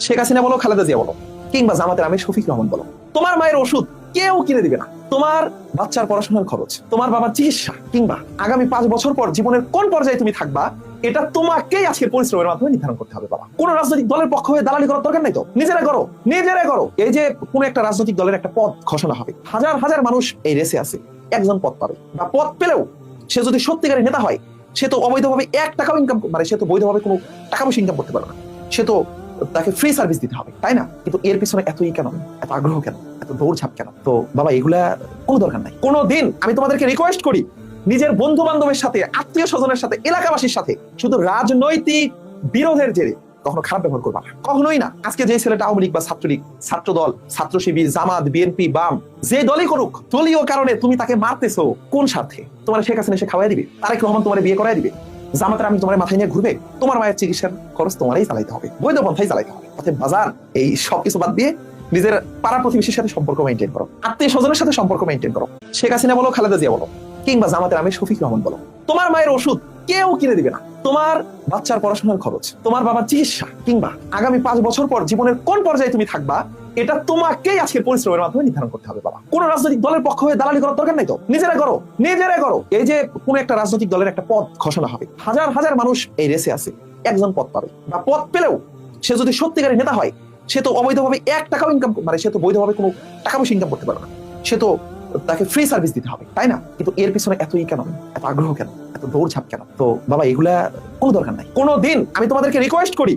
শেখ হাসিনা বলো, খালেদা জিয়া বলো, কিংবা জামাতের আমির শফিক রহমান বলো, তোমার মায়ের ওষুধ কেউ কিনে দিবে না। তোমার বাচ্চার পড়াশোনার খরচ, তোমার বাবার চিকিৎসা, কিংবা আগামী 5 বছর পর জীবনের কোন পর্যায়ে তুমি থাকবা, এটা তোমাকেই আজকের পরিশ্রমের মাধ্যমে নির্ধারণ করতে হবে। বাবা, কোন রাজনৈতিক দলের পক্ষ হয়ে দালালি করার দরকার নাই তো, নিজেরা করো, নিজেরাই করো। এই যে কোন একটা রাজনৈতিক দলের একটা পদ ঘোষণা হবে, হাজার হাজার মানুষ এই রেসে আছে, একজন পদ পাবে, বা পদ পেলেও সে যদি সত্যিকারের নেতা হয়, সে তো অবৈধভাবে 1 টাকাও ইনকাম, মানে সে তো বৈধভাবে কোনো টাকা পয়সা ইনকাম করতে পারে না, সে তো তাকে ফ্রি সার্ভিস দিতে হবে, তাই না? কিন্তু এর পিছনে এতই কেন, এত আগ্রহ কেন, এত দৌড়ঝাঁপ কেন? তো বাবা, এগুলা কোনো দরকার নাই। কোনো দিন আমি তোমাদেরকে রিকোয়েস্ট করি, নিজের বন্ধু বান্ধবের সাথে, আত্মীয় স্বজনের সাথে, এলাকাবাসীর সাথে শুধু রাজনৈতিক বিরোধের জেরে কখনো খারাপ ব্যবহার করবা না, কখনোই না। আজকে যে ছেলেটা আওয়ামী লীগ বা ছাত্রলীগ, ছাত্র দল, ছাত্র শিবির, জামাত, বিএনপি, বাম, যে দলই করুক, দলীয় কারণে তুমি তাকে মারতেছো কোন স্বার্থে? তোমার শেখ হাসিনা এসে খাওয়াই দিবে, তারেক রহমান তোমার বিয়ে করাই দিবে, জামাতের আমি তোমার মাথায় নিয়ে ঘুরবে, তোমার মায়ের চিকিৎসার খরচ তোমারই চালাইতে হবে, বৈধ পন্থাই চালাইতে হবে। অতএব বাজার, এই সবকিছু বাদ দিয়ে নিজের পাড়া প্রতিবেশীর সাথে সম্পর্ক মেনটেন করো, আত্মীয় স্বজনের সাথে সম্পর্ক মেনটেন করো। শেখ হাসিনা বলো, খালেদা জিয়া বলো, কিংবা জামাতের আমির শফিক রহমান বলো, তোমার মায়ের ওষুধ কেউ কিনে দিবে না। তোমার বাচ্চার পড়াশোনার খরচ, তোমার বাবার চিকিৎসা, কিংবা আগামী 5 বছর পর জীবনের কোন পর্যায়ে তুমি থাকবা, এটা তোমাকেই আজকের পরিশ্রমের মাধ্যমে নির্ধারণ করতে হবে। বাবা, কোন রাজনৈতিক দলের পক্ষ হয়ে দালালি করার দরকার নাই তো, নিজেরা করো, নিজেরাই করো। এই যে কোন একটা রাজনৈতিক দলের একটা পদ ঘোষণা হবে, হাজার হাজার মানুষ এই রেসে আছে, একজন পদ পাবে, বা পদ পেলেও সে যদি সত্যিকারের নেতা হয়, সে তো অবৈধভাবে 1 টাকাও ইনকাম, মানে সে তো বৈধভাবে কোনো টাকা পয়সা ইনকাম করতে পারে না, সে তো তাকে ফ্রি সার্ভিস দিতে হবে, তাই না? কিন্তু এর পিছনে এতই কেন, এত আগ্রহ কেন, এত দৌড়ঝাঁপ কেন? তো বাবা, এগুলা কোনো দরকার নাই। কোনো দিন আমি তোমাদেরকে রিকোয়েস্ট করি,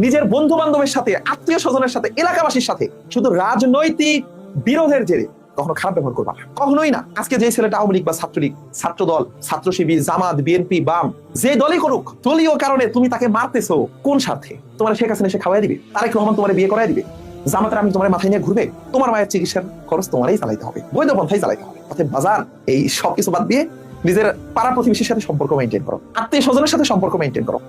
নিজের বন্ধু বান্ধবের সাথে, আত্মীয় স্বজনের সাথে, এলাকাবাসীর সাথে শুধু রাজনৈতিক বিরোধের জেরে কখনো খারাপ ব্যবহার করবা না, কখনোই না। আজকে যে ছেলেটা আওয়ামী লীগ বা ছাত্রলীগ, ছাত্র দল, ছাত্র শিবির, জামাত, বিএনপি, বাম, যে দলই করুক, দলীয় কারণে তুমি তাকে মারতেছো কোন স্বার্থে? তোমার শেখ হাসিনা এসে খাওয়াই দিবে, তারেক রহমান তোমার বিয়ে করাই দিবে, জামাতের আমি তোমার মাথায় নিয়ে ঘুরবে, তোমার মায়ের চিকিৎসার খরচ তোমারই চালাইতে হবে, বৈধ পন্থাই চালাইতে হবে। অতএব বাজার, এই সবকিছু বাদ দিয়ে নিজের পাড়া প্রতিবেশীর সাথে সম্পর্ক মেনটেন করো, আত্মীয় স্বজনের সাথে সম্পর্ক মেনটেন করো।